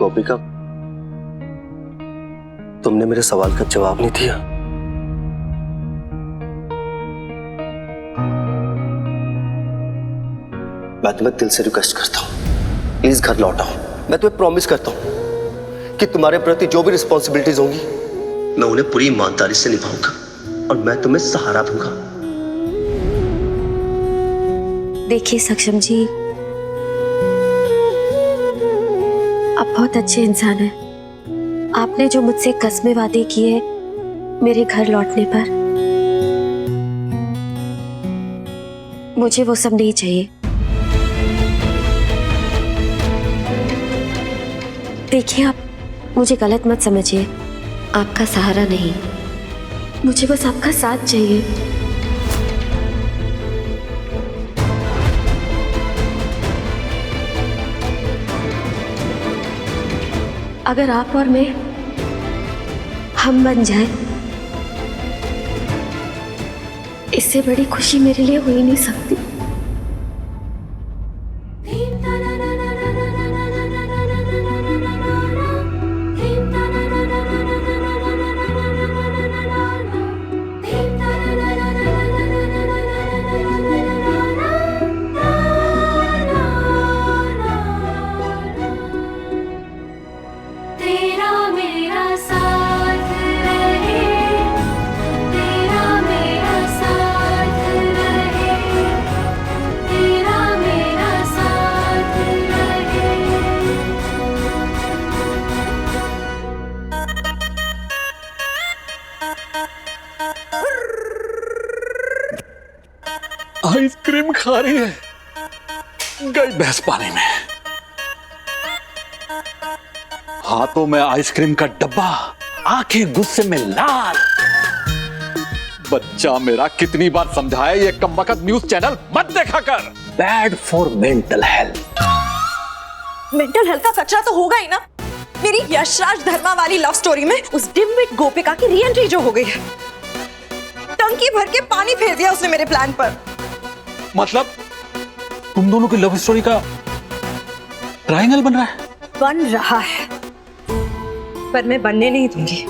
गोपिका, तुमने मेरे सवाल का जवाब नहीं दिया। मैं तुम्हें दिल से रिक्वेस्ट करता हूं, प्लीज घर लौट आओ। मैं तुम्हें प्रॉमिस करता हूं कि तुम्हारे प्रति जो भी रिस्पॉन्सिबिलिटीज होंगी मैं उन्हें पूरी ईमानदारी से निभाऊंगा और मैं तुम्हें सहारा दूंगा। देखिए सक्षम जी, आप बहुत अच्छे इंसान हैं। आपने जो मुझसे कस्में वादे किए मेरे घर लौटने पर, मुझे वो सब नहीं चाहिए। देखिए, आप मुझे गलत मत समझिए, आपका सहारा नहीं, मुझे बस आपका साथ चाहिए। अगर आप और मैं हम बन जाए, इससे बड़ी खुशी मेरे लिए हो ही नहीं सकती। आइसक्रीम खा रही है, गई भैंस पानी में। हाथों में आइसक्रीम का डब्बा, आंखें गुस्से में लाल। बच्चा मेरा कितनी बार समझाया ये कमबख्त न्यूज चैनल मत देखा कर, bad for mental health. Mental health का कचरा तो होगा ही ना। मेरी यशराज धर्मा वाली लव स्टोरी में उस डिम्बिट गोपिका की रीएंट्री जो हो गई है, टंकी भर के पानी फेर दिया उसने मेरे प्लान पर। मतलब तुम दोनों की लव स्टोरी का ट्रायंगल बन रहा है? बन रहा है, पर मैं बनने नहीं दूंगी।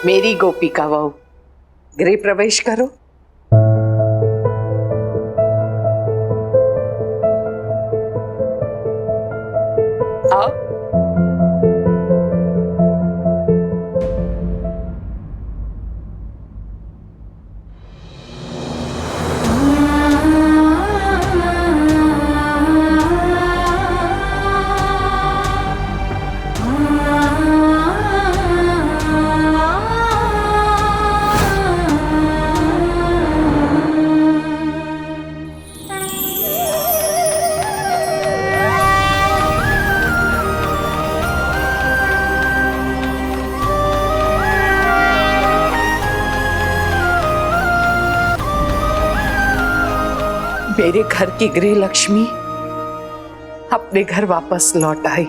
मेरी गोपिका बहू, गृह प्रवेश करो। आओ। मेरे घर की गृह लक्ष्मी अपने घर वापस लौट आई।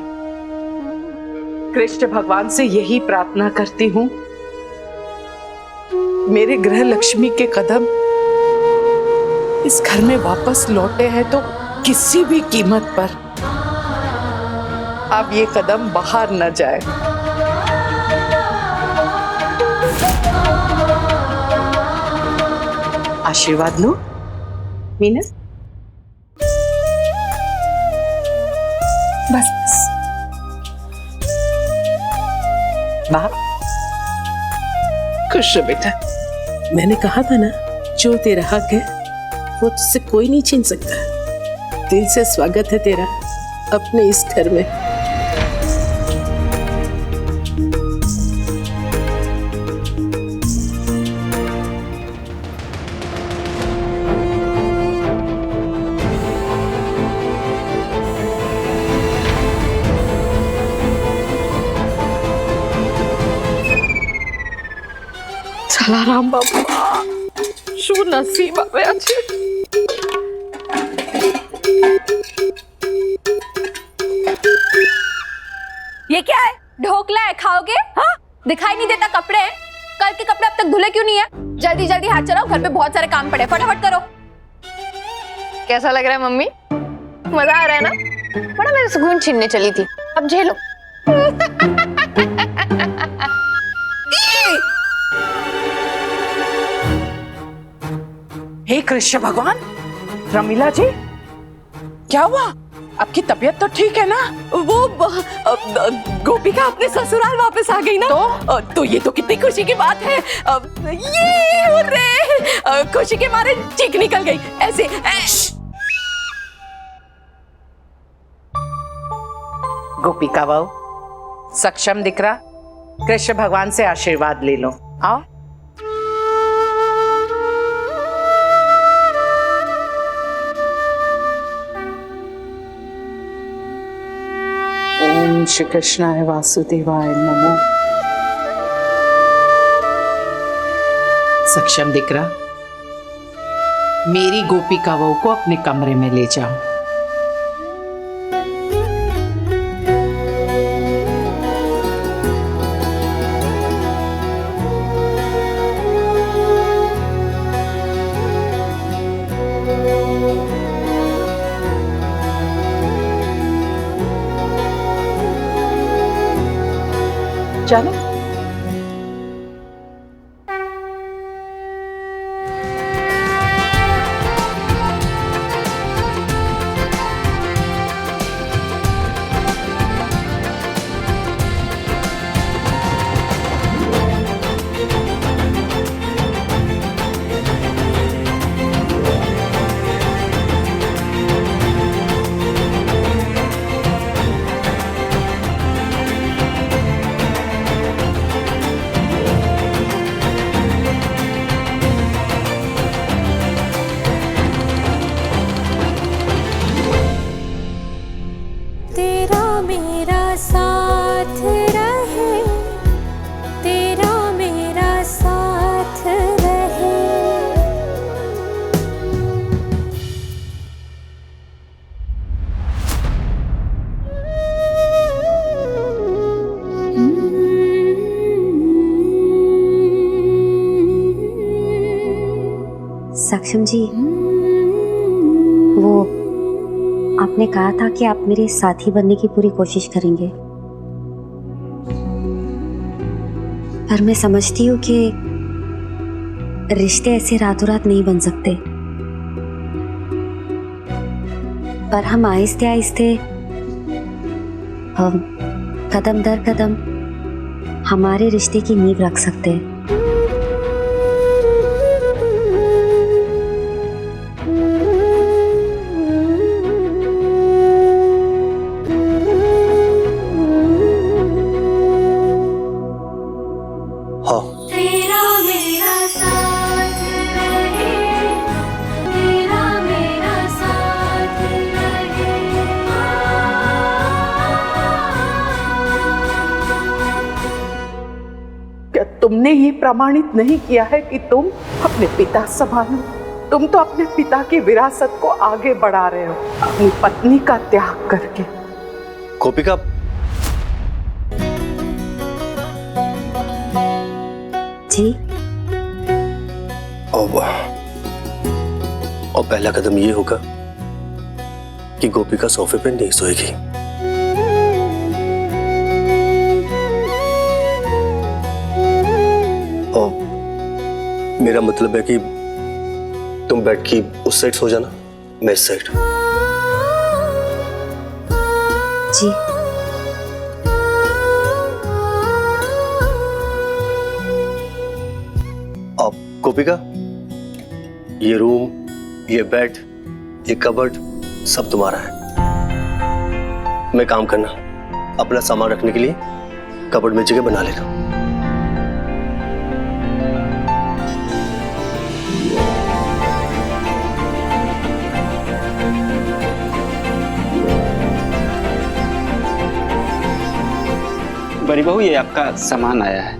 कृष्ण भगवान से यही प्रार्थना करती हूँ, मेरे गृह लक्ष्मी के कदम इस घर में वापस लौटे हैं तो किसी भी कीमत पर अब ये कदम बाहर न जाए। आशीर्वाद लो मीना। बस बस माँ, खुश रहो बेटा। मैंने कहा था ना, जो तेरा हक है वो तुझसे कोई नहीं छीन सकता। दिल से स्वागत है तेरा अपने इस घर में। जलाराम बाबा शू नसीब આવ્યા છે। ये क्या है? ढोकला है, खाओगे? हाँ? दिखाई नहीं देता कपड़े हैं? कल के कपड़े अब तक धुले क्यों नहीं है? जल्दी जल्दी हाथ चलाओ, घर पे बहुत सारे काम पड़े, फटाफट करो। कैसा लग रहा है मम्मी? मजा आ रहा है ना? बड़ा मेरा सुकून छीनने चली थी, अब झेलो। हे कृष्ण भगवान, रमीला जी क्या हुआ? आपकी तबीयत तो ठीक है ना? वो गोपिका अपने ससुराल वापस आ गई ना, तो ये तो कितनी खुशी की बात है। ये हुर्रे, खुशी के मारे चीख निकल गई ऐसे। गोपिका बहू, सक्षम दिख रहा, कृष्ण भगवान से आशीर्वाद ले लो। आओ। ओम श्री कृष्णाय वासुदेवाय नमो। सक्षम दिख रहा, मेरी गोपिका बहू को अपने कमरे में ले जाओ। चलो। सक्षम जी, वो आपने कहा था कि आप मेरे साथी बनने की पूरी कोशिश करेंगे, पर मैं समझती हूँ कि रिश्ते ऐसे रातों रात नहीं बन सकते, पर हम आहिस्ते आहिस्ते हम कदम दर कदम हमारे रिश्ते की नींव रख सकते हैं। तुमने ये प्रमाणित नहीं किया है कि तुम अपने पिता संभालो। तुम तो अपने पिता की विरासत को आगे बढ़ा रहे हो, अपनी पत्नी का त्याग करके। गोपिका, जी। और पहला कदम ये होगा कि गोपिका सोफे पे नहीं सोएगी। मेरा मतलब है कि तुम बेड की उस साइड सो जाना, मैं इस साइड। जी। अब गोपिका, ये रूम, ये बेड, ये कबर्ड सब तुम्हारा है। मैं काम करना, अपना सामान रखने के लिए कबर्ड में जगह बना लेना। बड़ी बहू, ये आपका सामान आया है।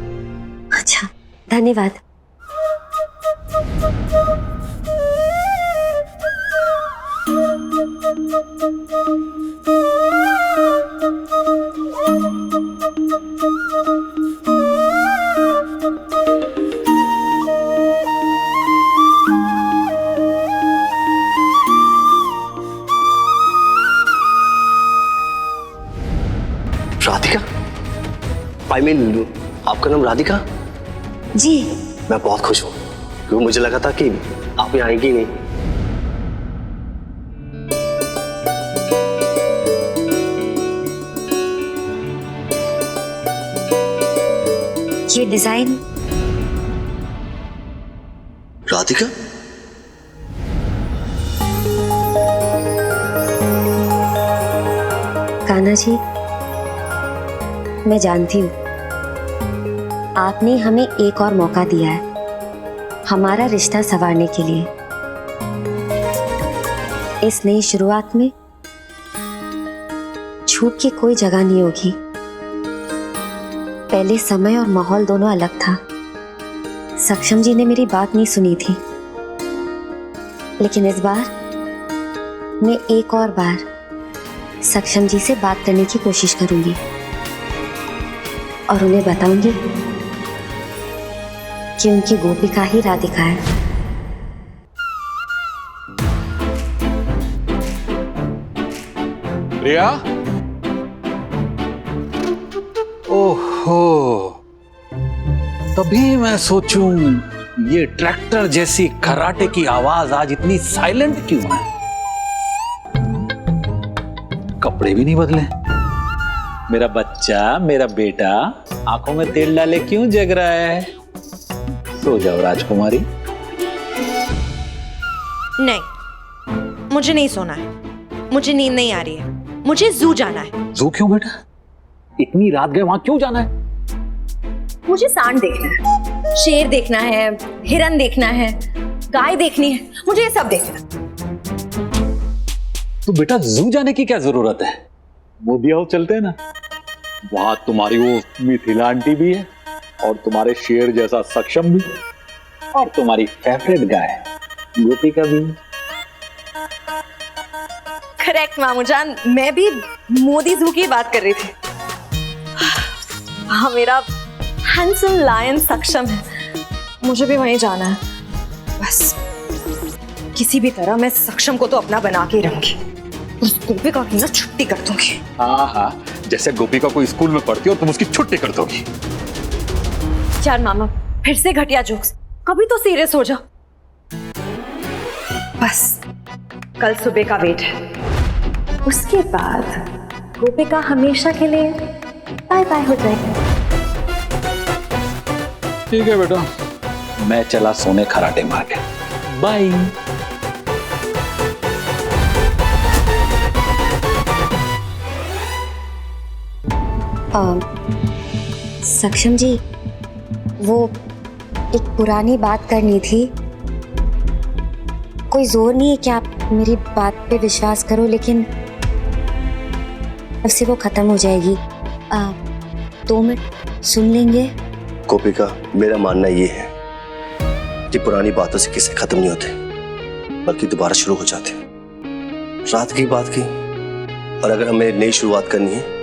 अच्छा, धन्यवाद। राधिका, I mean, आपका नाम राधिका? जी। मैं बहुत खुश हूँ क्योंकि मुझे लगा था कि आप यहाँ आएंगी नहीं। ये डिजाइन राधिका, कान्हा जी, मैं जानती हूँ आपने हमें एक और मौका दिया है हमारा रिश्ता संवारने के लिए। इस नई शुरुआत में झूठ की कोई जगह नहीं होगी। पहले समय और माहौल दोनों अलग था। सक्षम जी ने मेरी बात नहीं सुनी थी, लेकिन इस बार मैं एक और बार सक्षम जी से बात करने की कोशिश करूंगी और उन्हें बताऊंगी कि उनकी गोपिका ही राधिका है। रिया, ओहो, तभी मैं सोचूं ये ट्रैक्टर जैसी खर्राटे की आवाज आज इतनी साइलेंट क्यों है? कपड़े भी नहीं बदले। मेरा बच्चा, मेरा बेटा आंखों में तेल डाले क्यों जग रहा है? सो जाओ राजकुमारी। नहीं, मुझे नहीं सोना है, मुझे नींद नहीं आ रही है, मुझे जू जाना है। जू क्यों बेटा? इतनी रात गए वहां क्यों जाना है? मुझे सांड देखना है, शेर देखना है, हिरन देखना है, गाय देखनी है, मुझे ये सब देखना है। तो बेटा जू जाने की क्या जरूरत है? मोदी हाउस चलते हैं ना, वहां तुम्हारी वो मिथिला आंटी भी है और तुम्हारे शेर जैसा सक्षम भी और तुम्हारी फेवरेट गाय गोपिका भी। करेक्ट मामू जान, मैं भी मोदी जू की बात कर रही थी। हाँ, मेरा हैंडसम लायन सक्षम है, मुझे भी वहीं जाना है। बस किसी भी तरह मैं सक्षम को तो अपना बना के रहूंगी, उस गोपिका की ना छुट्टी कर दूंगी। हाँ हाँ, जैसे गोपिका को स्कूल में पढ़ती हो तुम उसकी छुट्टी कर दोगी। यार मामा, फिर से घटिया जोक्स, कभी तो सीरियस हो जाओ। बस कल सुबह का वेट है, उसके बाद गोपिका हमेशा के लिए बाय बाय हो जाएगी। ठीक है बेटा, मैं चला सोने खराटे मार के। बाय। सक्षम जी, वो एक पुरानी बात करनी थी। कोई जोर नहीं है कि आप मेरी बात पे विश्वास करो, लेकिन अब से वो खत्म हो जाएगी। 2 मिनट सुन लेंगे? गोपिका, मेरा मानना ये है कि पुरानी बातों से किसे खत्म नहीं होते, बल्कि दोबारा शुरू हो जाते। रात की बात की, और अगर हमें नई शुरुआत करनी है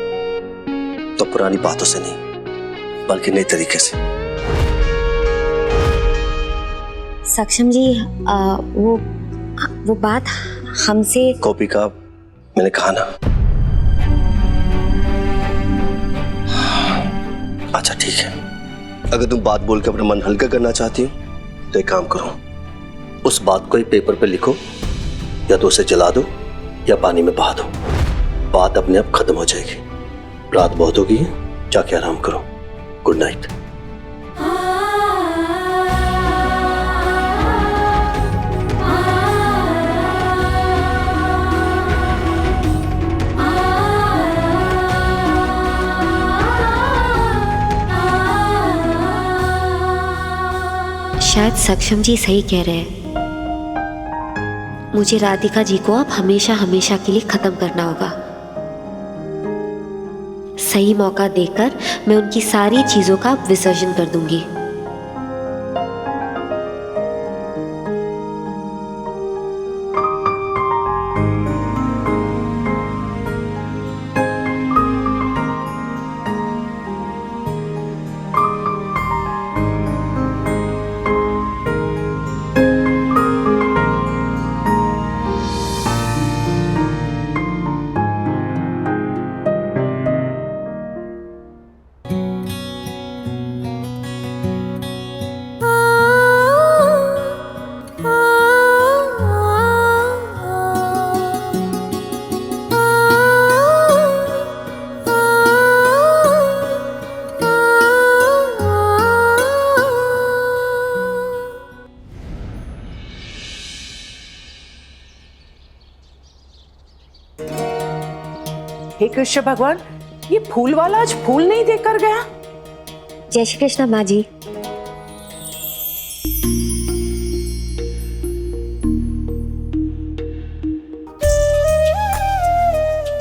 तो पुरानी बातों से नहीं, बल्कि नए तरीके से। सक्षम जी, वो बात हमसे। गोपिका, मैंने कहा ना। अच्छा ठीक है, अगर तुम बात बोल के अपना मन हल्का करना चाहती हो तो एक काम करो, उस बात को एक पेपर पे लिखो, या तो उसे जला दो या पानी में बहा दो। बात अपने आप खत्म हो जाएगी। रात बहुत हो गई है, जाके आराम करो। Good night. शायद सक्षम जी सही कह रहे हैं। मुझे राधिका जी को अब हमेशा हमेशा के लिए खत्म करना होगा। सही मौका देकर मैं उनकी सारी चीजों का विसर्जन कर दूंगी। हे कृष्ण भगवान, ये फूल वाला आज फूल नहीं देकर गया। जय श्री कृष्ण माँ जी।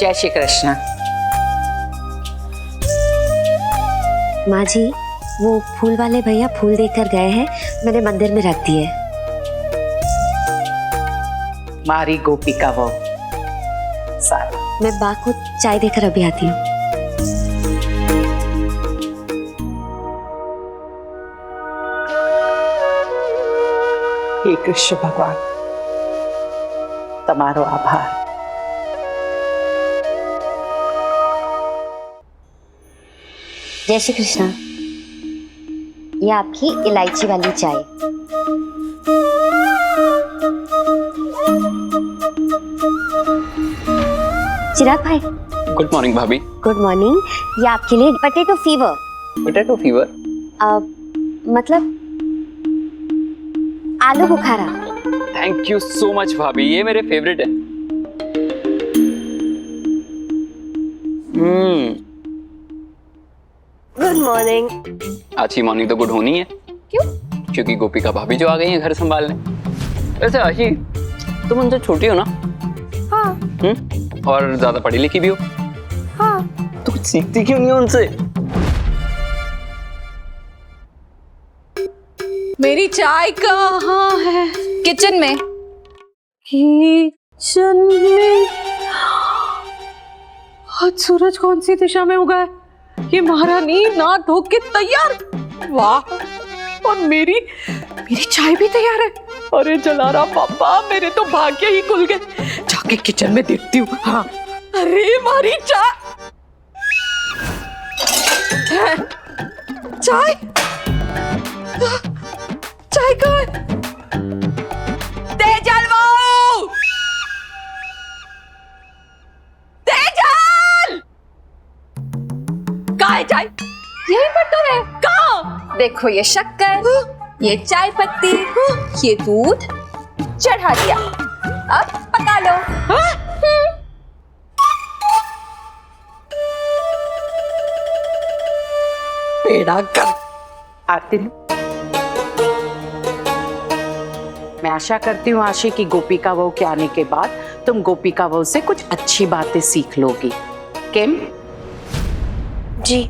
जय श्री कृष्ण। माँ जी, वो फूल वाले भैया फूल देकर गए हैं, मैंने मंदिर में रख दिए। मारी गोपिका वो सारा। मैं बा को चाय देकर अभी आती हूँ। हे कृष्ण भगवान, तमारो आभार। जय श्री कृष्ण। ये आपकी इलायची वाली चाय। चिराग भाई। गुड मॉर्निंग भाभी। Good morning. ये आपके लिए पोटैटो फीवर। Potato fever? मतलब आलू बुखारा। थैंक यू सो मच भाभी, ये मेरे फेवरेट है। Good morning. आज की मॉर्निंग तो गुड होनी है। क्यों? क्योंकि गोपिका भाभी जो आ गई हैं घर संभालने। वैसे आशी, तुम उनसे छोटी हो ना? हाँ। और ज्यादा पढ़ी लिखी भी हो? हाँ। तो कुछ सीखती क्यों नहीं हो उनसे? मेरी चाय कहाँ है? किचन में। किचन में? आज सूरज कौन सी दिशा में उगा है? ये महारानी ना धो के तैयार। वाह, और मेरी चाय भी तैयार है। अरे जलारा पापा, मेरे तो भाग्य ही खुल गए। जाके किचन में देखती हूँ। हाँ, अरे हमारी चाय चाय चाय कहाँ है? तेजल वो! तेजल! कहाँ है चाय? यहीं पर तो है। कहाँ? देखो, ये शक्कर, ये चाय पत्ती, ये दूध चढ़ा दिया। अब पका लो। पेड़ा कर आती हूँ। मैं आशा करती हूँ आशी की गोपिका बहू के आने के बाद तुम गोपिका बहू से कुछ अच्छी बातें सीख लोगी। केम? जी।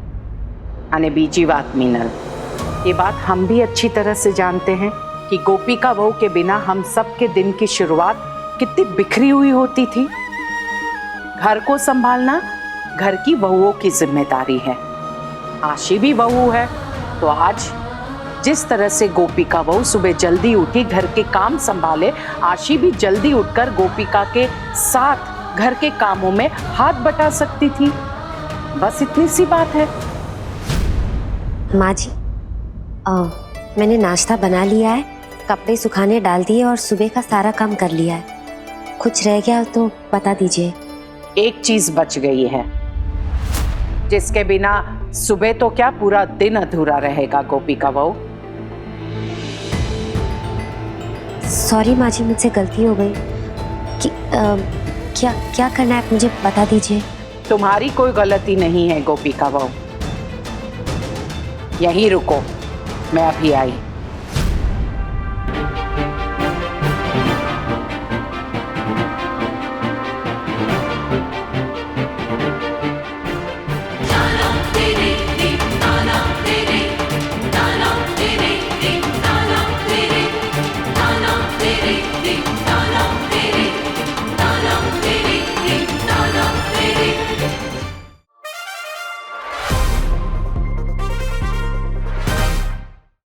आने बीजी बात मीनल, ये बात हम भी अच्छी तरह से जानते हैं कि गोपिका बहू के बिना हम सब के दिन की शुरुआत कितनी बिखरी हुई होती थी। घर को संभालना घर की बहुओं की जिम्मेदारी है। आशी भी बहू है, तो आज जिस तरह से गोपिका बहू सुबह जल्दी उठी घर के काम संभाले, आशी भी जल्दी उठकर गोपिका के साथ घर के कामों में हाथ बटा सकती थी। बस इतनी सी बात है। माँ जी, मैंने नाश्ता बना लिया है, कपड़े सुखाने डाल दिए और सुबह का सारा काम कर लिया है। कुछ रह गया तो बता दीजिए। एक चीज बच गई है, जिसके बिना सुबह तो क्या पूरा दिन अधूरा रहेगा गोपिका बहू। सॉरी माँ जी, मुझसे गलती हो गई। क्या क्या करना है मुझे बता दीजिए। तुम्हारी कोई गलती नहीं है गोपिका बहू। यहीं रुको, मैं अभी आई।